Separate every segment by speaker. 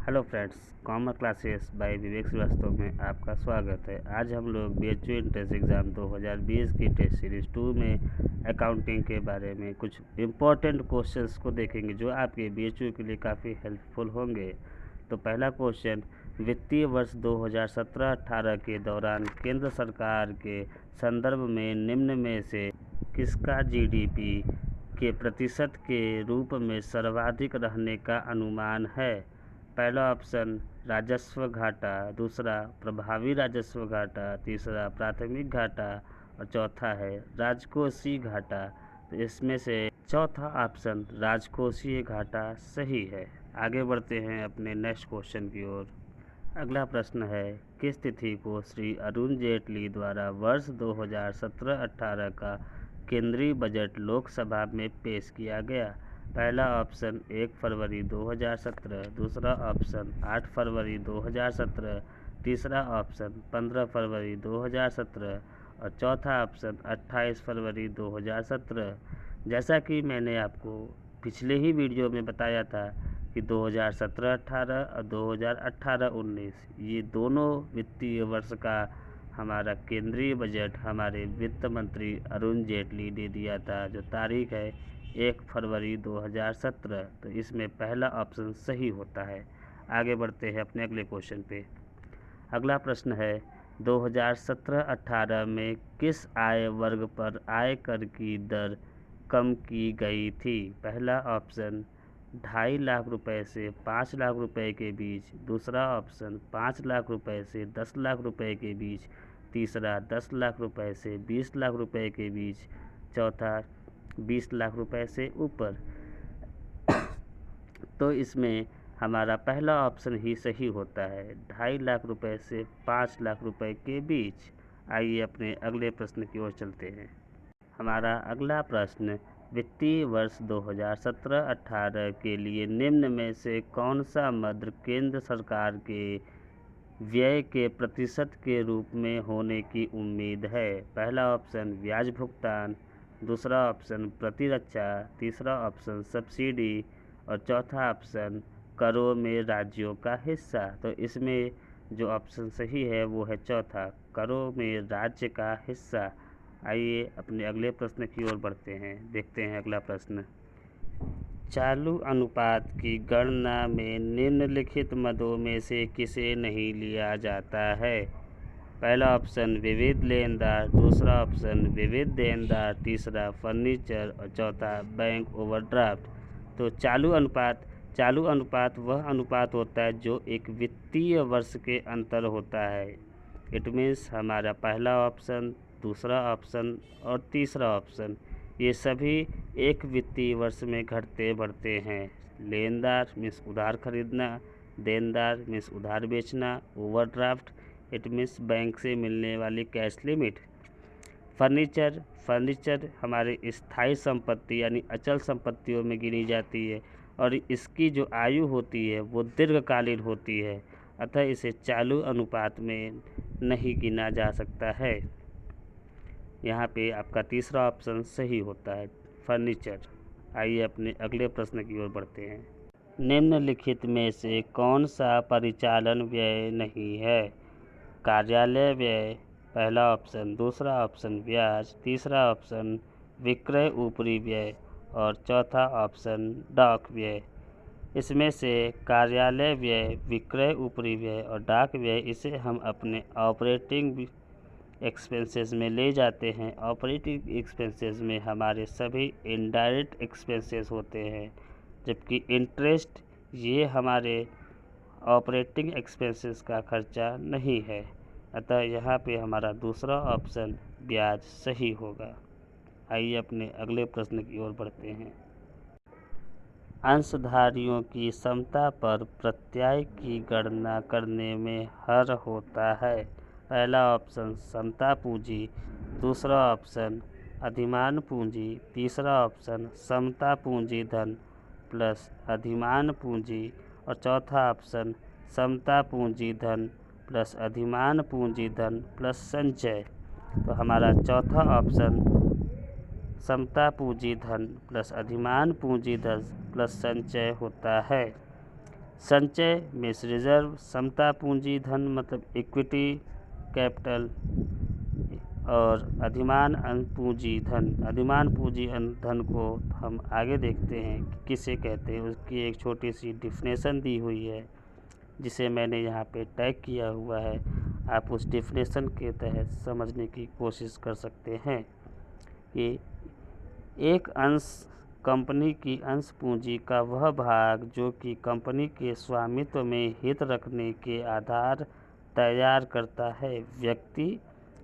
Speaker 1: Hello friends, commerce classes by Vivek Shrivastava में आपका स्वागत है। आज हम लोग बीएचयू एंट्रेंस एग्ज़ाम 2020 की टेस्ट सीरीज़ 2 में अकाउंटिंग के बारे में कुछ इम्पोर्टेंट क्वेश्चंस को देखेंगे जो आपके बीएचयू के लिए काफ़ी हेल्पफुल होंगे। तो पहला क्वेश्चन, वित्तीय वर्ष 2017-18 के दौरान केंद्र सरकार के संदर्भ में निम्न में से किसका जीडीपी के प्रतिशत के रूप में सर्वाधिक रहने का अनुमान है? पहला ऑप्शन राजस्व घाटा, दूसरा प्रभावी राजस्व घाटा, तीसरा प्राथमिक घाटा और चौथा है राजकोषीय घाटा। तो इसमें से चौथा ऑप्शन राजकोषीय घाटा सही है। आगे बढ़ते हैं अपने नेक्स्ट क्वेश्चन की ओर। अगला प्रश्न है, किस तिथि को श्री अरुण जेटली द्वारा वर्ष 2017-18 का केंद्रीय बजट लोकसभा में पेश किया गया? पहला ऑप्शन 1 फरवरी 2017, दूसरा ऑप्शन 8 फरवरी 2017, तीसरा ऑप्शन 15 फरवरी 2017 और चौथा ऑप्शन 28 फरवरी 2017। जैसा कि मैंने आपको पिछले ही वीडियो में बताया था कि 2017-18 और 2018-19 ये दोनों वित्तीय वर्ष का हमारा केंद्रीय बजट हमारे वित्त मंत्री अरुण जेटली ने दिया था, जो तारीख है 1 फरवरी 2017। तो इसमें पहला ऑप्शन सही होता है। आगे बढ़ते हैं अपने अगले क्वेश्चन पे। अगला प्रश्न है, 2017-18 में किस आय वर्ग पर आयकर की दर कम की गई थी? पहला ऑप्शन 2.5 लाख रुपए से 5 लाख रुपए के बीच, दूसरा ऑप्शन 5 लाख रुपए से 10 लाख रुपए के बीच, तीसरा 10 लाख रुपए से 20 लाख रुपए के बीच, चौथा 20 लाख रुपए से ऊपर। तो इसमें हमारा पहला ऑप्शन ही सही होता है, 2.5 लाख रुपए से 5 लाख रुपए के बीच। आइए अपने अगले प्रश्न की ओर चलते हैं। हमारा अगला प्रश्न, वित्तीय वर्ष 2017-18 के लिए निम्न में से कौन सा मद केंद्र सरकार के व्यय के प्रतिशत के रूप में होने की उम्मीद है? पहला ऑप्शन ब्याज भुगतान, दूसरा ऑप्शन प्रतिरक्षा, तीसरा ऑप्शन सब्सिडी और चौथा ऑप्शन करों में राज्यों का हिस्सा। तो इसमें जो ऑप्शन सही है वो है चौथा, करों में राज्य का हिस्सा। आइए अपने अगले प्रश्न की ओर बढ़ते हैं। देखते हैं अगला प्रश्न, चालू अनुपात की गणना में निम्नलिखित मदों में से किसे नहीं लिया जाता है? पहला ऑप्शन विविध लेनदार, दूसरा ऑप्शन विविध देनदार, तीसरा फर्नीचर और चौथा बैंक ओवरड्राफ्ट। तो चालू अनुपात वह अनुपात होता है जो एक वित्तीय वर्ष के अंतर होता है। इट मीन्स हमारा पहला ऑप्शन, दूसरा ऑप्शन और तीसरा ऑप्शन ये सभी एक वित्तीय वर्ष में घटते बढ़ते हैं। लेनदार मीन्स उधार खरीदना, देनदार मीन्स उधार बेचना, ओवरड्राफ्ट इट मीन्स बैंक से मिलने वाली कैश लिमिट। फर्नीचर हमारे स्थायी संपत्ति यानी अचल संपत्तियों में गिनी जाती है और इसकी जो आयु होती है वो दीर्घकालीन होती है, अतः इसे चालू अनुपात में नहीं गिना जा सकता है। यहाँ पे आपका तीसरा ऑप्शन सही होता है, फर्नीचर। आइए अपने अगले प्रश्न की ओर बढ़ते हैं। निम्नलिखित में से कौन सा परिचालन व्यय नहीं है? कार्यालय व्यय, पहला ऑप्शन, दूसरा ऑप्शन ब्याज, तीसरा ऑप्शन विक्रय ऊपरी व्यय और चौथा ऑप्शन डाक व्यय। इसमें से कार्यालय व्यय, विक्रय ऊपरी व्यय और डाक व्यय इसे हम अपने ऑपरेटिंग एक्सपेंसेस में ले जाते हैं। ऑपरेटिंग एक्सपेंसेस में हमारे सभी इनडायरेक्ट एक्सपेंसेस होते हैं, जबकि इंटरेस्ट ये हमारे ऑपरेटिंग एक्सपेंसेस का खर्चा नहीं है, अतः यहाँ पे हमारा दूसरा ऑप्शन ब्याज सही होगा। आइए अपने अगले प्रश्न की ओर बढ़ते हैं। अंशधारियों की समता पर प्रत्यय की गणना करने में हर होता है। पहला ऑप्शन समता पूंजी, दूसरा ऑप्शन अधिमान पूंजी, तीसरा ऑप्शन समता पूंजी धन प्लस अधिमान पूंजी और चौथा ऑप्शन समता पूंजी धन प्लस अधिमान पूंजी धन प्लस संचय। तो हमारा चौथा ऑप्शन समता पूंजी धन प्लस अधिमान पूंजी धन प्लस संचय होता है। संचय मीन्स रिजर्व, समता पूंजी धन मतलब इक्विटी कैपिटल, और अधिमान पूंजी धन। अधिमान पूंजी धन को हम आगे देखते हैं कि किसे कहते हैं। उसकी एक छोटी सी डिफिनेशन दी हुई है जिसे मैंने यहाँ पे टैग किया हुआ है। आप उस डिफिनेशन के तहत समझने की कोशिश कर सकते हैं कि एक अंश कंपनी की अंश पूंजी का वह भाग जो कि कंपनी के स्वामित्व में हित रखने के आधार तैयार करता है। व्यक्ति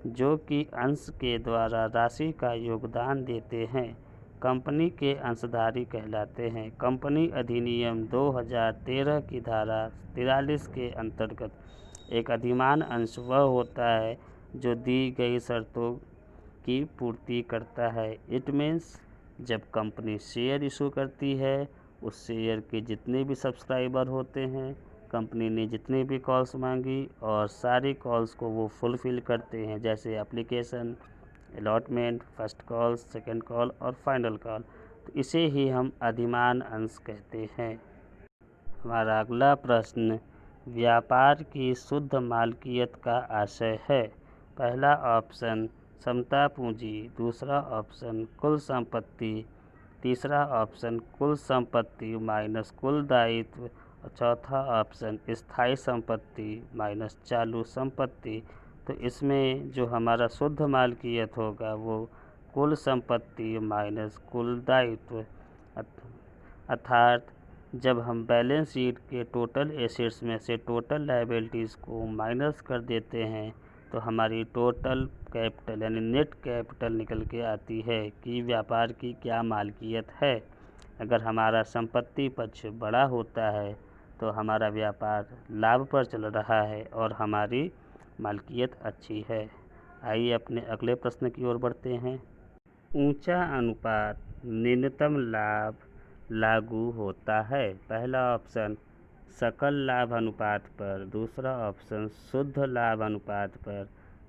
Speaker 1: जो कि अंश के द्वारा राशि का योगदान देते हैं कंपनी के अंशधारी कहलाते हैं। कंपनी अधिनियम 2013 की धारा 43 के अंतर्गत एक अधिमान अंश वह होता है जो दी गई शर्तों की पूर्ति करता है। इट मीन्स जब कंपनी शेयर इशू करती है, उस शेयर के जितने भी सब्सक्राइबर होते हैं, कंपनी ने जितने भी कॉल्स मांगी और सारी कॉल्स को वो फुलफ़िल करते हैं, जैसे application, allotment, first call, second call और फाइनल कॉल, तो इसे ही हम अधिमान अंश कहते हैं। हमारा अगला प्रश्न व्यापार की शुद्ध मालकियत का आशय है। पहला ऑप्शन समता पूंजी, दूसरा ऑप्शन कुल संपत्ति, तीसरा ऑप्शन कुल संपत्ति माइनस कुल दायित्व और चौथा ऑप्शन स्थायी संपत्ति माइनस चालू संपत्ति। तो इसमें जो हमारा शुद्ध मालकियत होगा वो कुल संपत्ति माइनस कुल दायित्व, अर्थात जब हम बैलेंस शीट के टोटल एसेट्स में से टोटल लायबिलिटीज़ को माइनस कर देते हैं तो हमारी टोटल कैपिटल यानी नेट कैपिटल निकल के आती है कि व्यापार की क्या मालकियत है। अगर हमारा संपत्ति पक्ष बड़ा होता है तो हमारा व्यापार लाभ पर चल रहा है और हमारी मालकियत अच्छी है। आइए अपने अगले प्रश्न की ओर बढ़ते हैं। ऊंचा अनुपात न्यूनतम लाभ लागू होता है। पहला ऑप्शन सकल लाभ अनुपात पर, दूसरा ऑप्शन शुद्ध लाभ अनुपात पर,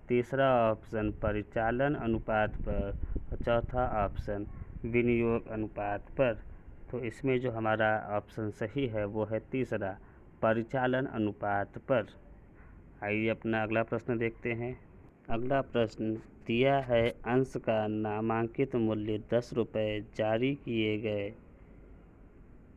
Speaker 1: तीसरा ऑप्शन परिचालन अनुपात पर और चौथा ऑप्शन विनियोग अनुपात पर। तो इसमें जो हमारा ऑप्शन सही है वो है तीसरा, परिचालन अनुपात पर। आइए अपना अगला प्रश्न देखते हैं। अगला प्रश्न दिया है अंश का नामांकित मूल्य 10 रुपये, जारी किए गए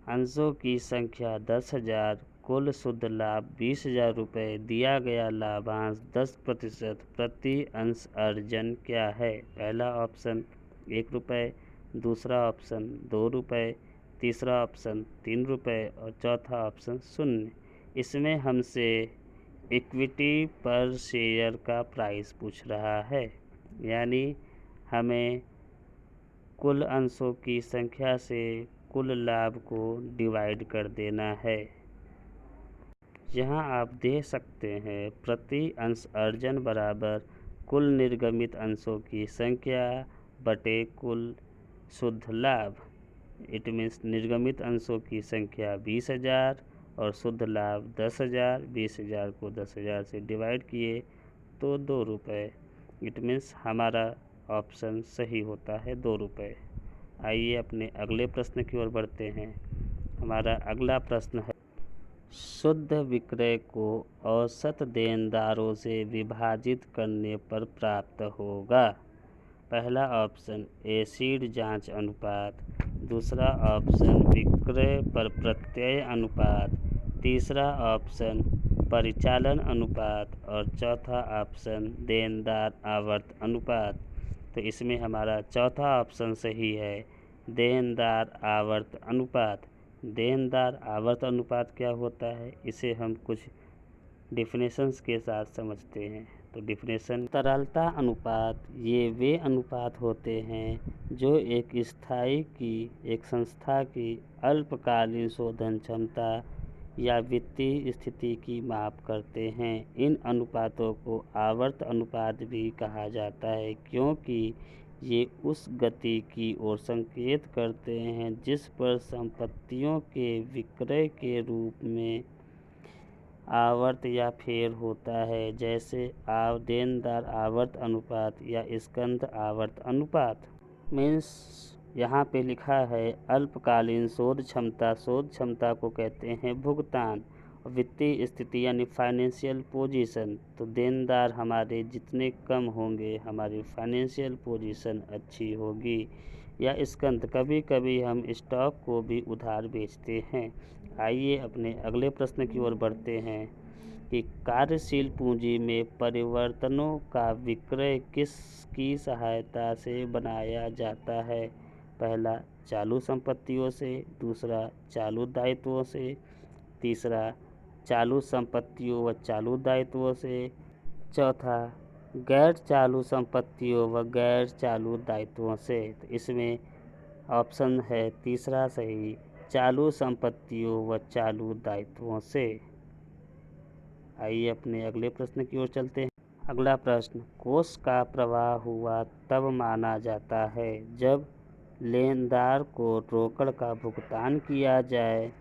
Speaker 1: अंशों की संख्या 10,000, कुल शुद्ध लाभ 20,000 रुपये, दिया गया लाभांश 10% प्रति अंश अर्जन क्या है। पहला ऑप्शन 1 रुपये, दूसरा ऑप्शन 2 रुपये, तीसरा ऑप्शन 3 रुपये और चौथा ऑप्शन 0। इसमें हमसे इक्विटी पर शेयर का प्राइस पूछ रहा है, यानी हमें कुल अंशों की संख्या से कुल लाभ को डिवाइड कर देना है। यहाँ आप देख सकते हैं प्रति अंश अर्जन बराबर कुल निर्गमित अंशों की संख्या बटे कुल शुद्ध लाभ। इट मीन्स निर्गमित अंशों की संख्या 20,000 और शुद्ध लाभ 10,000। 20,000 को 10,000 से डिवाइड किए तो 2 रुपये। इट मीन्स हमारा ऑप्शन सही होता है 2 रुपये। आइए अपने अगले प्रश्न की ओर बढ़ते हैं। हमारा अगला प्रश्न है शुद्ध विक्रय को औसत देनदारों से विभाजित करने पर प्राप्त होगा। पहला ऑप्शन एसिड जांच अनुपात, दूसरा ऑप्शन विक्रय पर प्रत्यय अनुपात, तीसरा ऑप्शन परिचालन अनुपात और चौथा ऑप्शन देनदार आवर्त अनुपात। तो इसमें हमारा चौथा ऑप्शन सही है, देनदार आवर्त अनुपात। देनदार आवर्त अनुपात क्या होता है, इसे हम कुछ डिफिनेशंस के साथ समझते हैं। तो डिफिनेशन, तरलता अनुपात ये वे अनुपात होते हैं जो एक संस्था की अल्पकालीन शोधन क्षमता या वित्तीय स्थिति की माप करते हैं। इन अनुपातों को आवर्त अनुपात भी कहा जाता है क्योंकि ये उस गति की ओर संकेत करते हैं जिस पर संपत्तियों के विक्रय के रूप में आवर्त या फेर होता है, जैसे देनदार आवर्त अनुपात या स्कंध आवर्त अनुपात। मीन्स यहाँ पे लिखा है अल्पकालीन शोध क्षमता को कहते हैं भुगतान। वित्तीय स्थिति यानी फाइनेंशियल पोजीशन, तो देनदार हमारे जितने कम होंगे हमारी फाइनेंशियल पोजीशन अच्छी होगी। या स्कंध, कभी कभी हम स्टॉक को भी उधार बेचते हैं। आइए अपने अगले प्रश्न की ओर बढ़ते हैं कि कार्यशील पूंजी में परिवर्तनों का विक्रय किसकी सहायता से बनाया जाता है। पहला चालू संपत्तियों से, दूसरा चालू दायित्वों से, तीसरा चालू संपत्तियों व चालू दायित्वों से, चौथा गैर चालू संपत्तियों व गैर चालू दायित्वों से। तो इसमें ऑप्शन है तीसरा सही, चालू संपत्तियों व चालू दायित्वों से। आइए अपने अगले प्रश्न की ओर चलते हैं। अगला प्रश्न, कोष का प्रवाह हुआ तब माना जाता है जब लेनदार को रोकड़ का भुगतान किया जाए,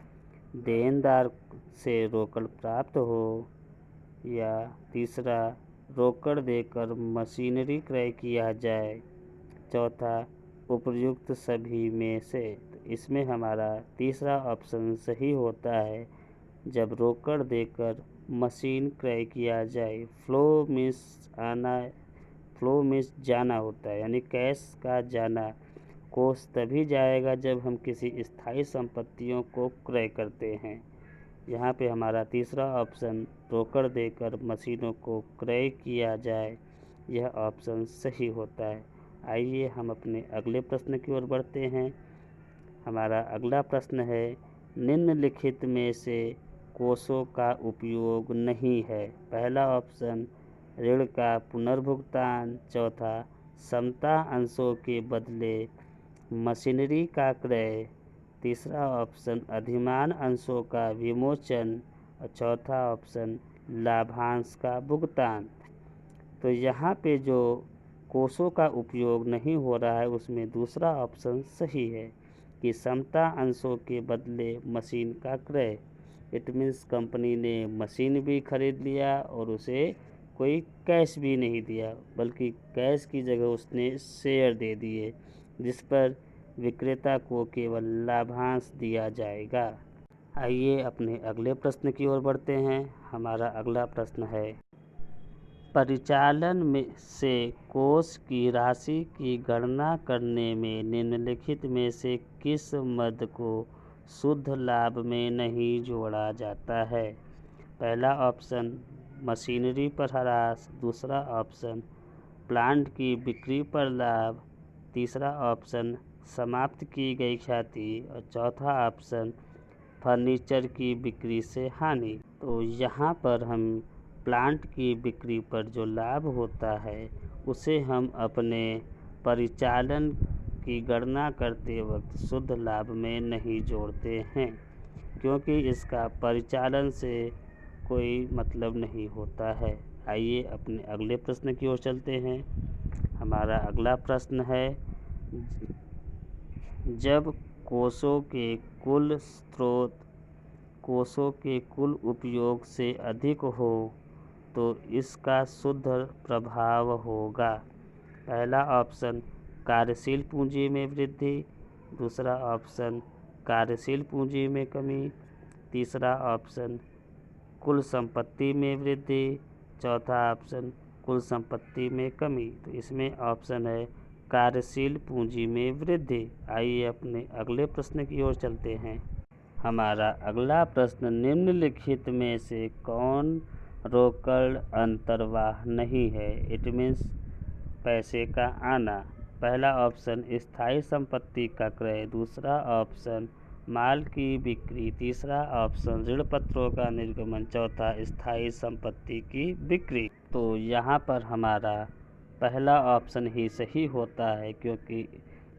Speaker 1: देनदार से रोकड़ प्राप्त हो, या तीसरा रोकड़ देकर मशीनरी क्रय किया जाए, चौथा उपर्युक्त सभी में से। तो इसमें हमारा तीसरा ऑप्शन सही होता है, जब रोकड़ देकर मशीन क्रय किया जाए। फ्लो मीन्स जाना होता है, यानी कैश का जाना। कोष तभी जाएगा जब हम किसी स्थायी संपत्तियों को क्रय करते हैं। यहाँ पे हमारा तीसरा ऑप्शन रोकड़ देकर मशीनों को क्रय किया जाए, यह ऑप्शन सही होता है। आइए हम अपने अगले प्रश्न की ओर बढ़ते हैं। हमारा अगला प्रश्न है, निम्नलिखित में से कोषों का उपयोग नहीं है। पहला ऑप्शन ऋण का पुनर्भुगतान, चौथा समता अंशों के बदले मशीनरी का क्रय, तीसरा ऑप्शन अधिमान अंशों का विमोचन, और चौथा ऑप्शन लाभांश का भुगतान। तो यहाँ पे जो कोषों का उपयोग नहीं हो रहा है उसमें दूसरा ऑप्शन सही है कि समता अंशों के बदले मशीन का क्रय। इट मीन्स कंपनी ने मशीन भी खरीद लिया और उसे कोई कैश भी नहीं दिया, बल्कि कैश की जगह उसने शेयर दे दिए, जिस पर विक्रेता को केवल लाभांश दिया जाएगा। आइए अपने अगले प्रश्न की ओर बढ़ते हैं। हमारा अगला प्रश्न है, परिचालन में से कोष की राशि की गणना करने में निम्नलिखित में से किस मद को शुद्ध लाभ में नहीं जोड़ा जाता है। पहला ऑप्शन मशीनरी पर ह्रास, दूसरा ऑप्शन प्लांट की बिक्री पर लाभ, तीसरा ऑप्शन समाप्त की गई ख्याति, और चौथा ऑप्शन फर्नीचर की बिक्री से हानि। तो यहाँ पर हम प्लांट की बिक्री पर जो लाभ होता है उसे हम अपने परिचालन की गणना करते वक्त शुद्ध लाभ में नहीं जोड़ते हैं, क्योंकि इसका परिचालन से कोई मतलब नहीं होता है। आइए अपने अगले प्रश्न की ओर चलते हैं। हमारा अगला प्रश्न है, जब कोषों के कुल स्रोत कोषों के कुल उपयोग से अधिक हो तो इसका शुद्ध प्रभाव होगा। पहला ऑप्शन कार्यशील पूंजी में वृद्धि, दूसरा ऑप्शन कार्यशील पूंजी में कमी, तीसरा ऑप्शन कुल संपत्ति में वृद्धि, चौथा ऑप्शन कुल संपत्ति में कमी। तो इसमें ऑप्शन है कार्यशील पूंजी में वृद्धि। आइए अपने अगले प्रश्न की ओर चलते हैं। हमारा अगला प्रश्न, निम्नलिखित में से कौन रोकड़ अंतर्वाह नहीं है। इट मीन्स पैसे का आना। पहला ऑप्शन स्थायी संपत्ति का क्रय, दूसरा ऑप्शन माल की बिक्री, तीसरा ऑप्शन ऋण पत्रों का निर्गमन, चौथा स्थायी संपत्ति की बिक्री। तो यहाँ पर हमारा पहला ऑप्शन ही सही होता है, क्योंकि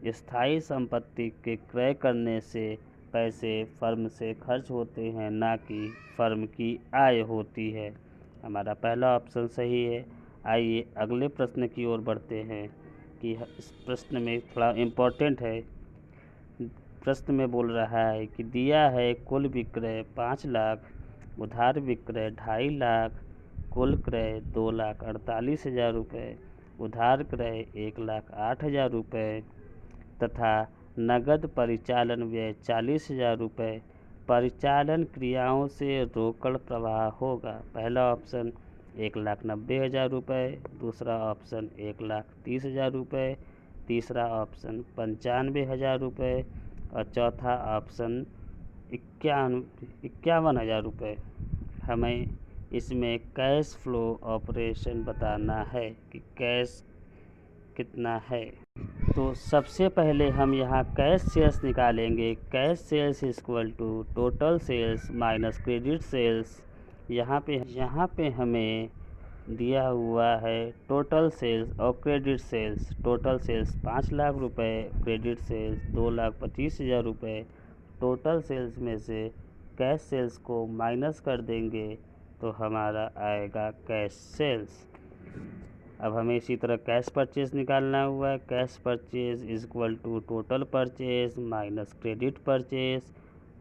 Speaker 1: स्थायी संपत्ति के क्रय करने से पैसे फर्म से खर्च होते हैं, ना कि फर्म की आय होती है। हमारा पहला ऑप्शन सही है। आइए अगले प्रश्न की ओर बढ़ते हैं कि इस प्रश्न में थोड़ा इम्पोर्टेंट है। प्रश्न में बोल रहा है कि दिया है कुल विक्रय 5 लाख, उधार विक्रय 2.5 लाख, कुल क्रय 2,48,000 रुपये, उधार क्रय 1,08,000 रुपये तथा नगद परिचालन व्यय 40,000 रुपये। परिचालन क्रियाओं से रोकड़ प्रवाह होगा। पहला ऑप्शन 1,90,000 रुपये, दूसरा ऑप्शन 1,30,000 रुपये, तीसरा ऑप्शन 95,000 रुपये और चौथा ऑप्शन 51,000 रुपये। हमें इसमें कैश फ्लो ऑपरेशन बताना है कि कैश कितना है। तो सबसे पहले हम यहाँ कैश सेल्स निकालेंगे। Cash sales equal to total sales minus credit sales. यहाँ पे हमें दिया हुआ है टोटल सेल्स और credit sales. Total sales 5 lakh रुपये, क्रेडिट सेल्स 2,25,000 रुपये। टोटल सेल्स में से कैश सेल्स को माइनस कर देंगे तो हमारा आएगा कैश सेल्स। अब हमें इसी तरह कैश परचेज निकालना हुआ है। Cash purchase equal to total purchase minus credit purchase.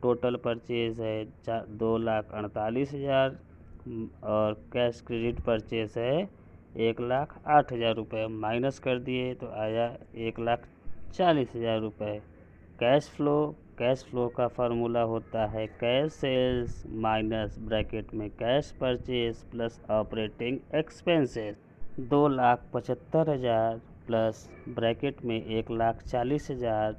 Speaker 1: Total purchase है 2,48,000 और कैश क्रेडिट परचेज है 1,08,000 रुपये। माइनस कर दिए तो आया 1,40,000 रुपये। कैश फ्लो का फार्मूला होता है कैश सेल्स माइनस ब्रैकेट में cash purchase plus operating expenses. 2,75,000 plus bracket में 1,40,000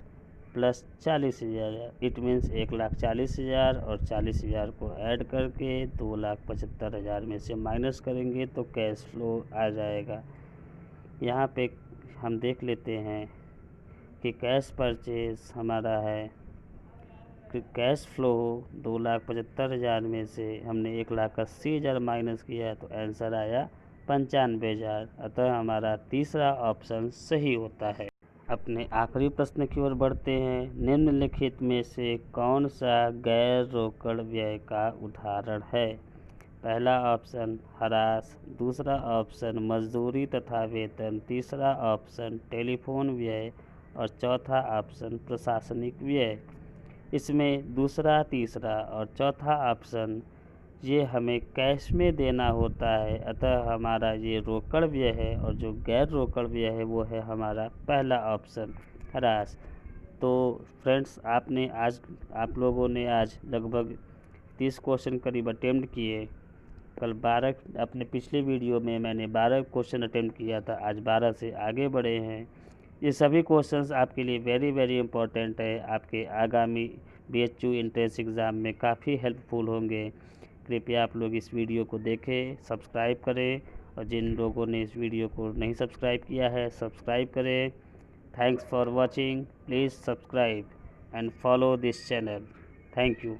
Speaker 1: प्लस 40,000। इट मीन्स 1,40,000 और 40,000 को ऐड करके 2,75,000 में से माइनस करेंगे तो कैश फ्लो आ जाएगा। यहाँ पे हम देख लेते हैं कि कैश परचेज हमारा है कि कैश फ्लो 2,75,000 में से हमने 1,80,000 माइनस किया तो आंसर आया 95,000। अतः हमारा तीसरा ऑप्शन सही होता है। अपने आखिरी प्रश्न की ओर बढ़ते हैं। निम्नलिखित में से कौन सा गैर रोकड़ व्यय का उदाहरण है? पहला ऑप्शन ह्रास, दूसरा ऑप्शन मजदूरी तथा वेतन, तीसरा ऑप्शन टेलीफोन व्यय और चौथा ऑप्शन प्रशासनिक व्यय। इसमें दूसरा, तीसरा और चौथा ऑप्शन ये हमें कैश में देना होता है, अतः हमारा ये रोकड़ व्यय है और जो गैर रोकड़ व्यय है वो है हमारा पहला ऑप्शन ह्रास। तो फ्रेंड्स, आप लोगों ने आज लगभग 30 क्वेश्चन करीब अटेम्प्ट किए। कल 12, अपने पिछले वीडियो में मैंने 12 क्वेश्चन अटेम्प्ट किया था, आज 12 से आगे बढ़े हैं। ये सभी क्वेश्चंस आपके लिए वेरी वेरी इंपॉर्टेंट है, आपके आगामी BHU एंट्रेंस एग्ज़ाम में काफ़ी हेल्पफुल होंगे। कृपया आप लोग इस वीडियो को देखें, सब्सक्राइब करें और जिन लोगों ने इस वीडियो को नहीं सब्सक्राइब किया है सब्सक्राइब करें। Thanks for watching, please subscribe and follow this channel. Thank you.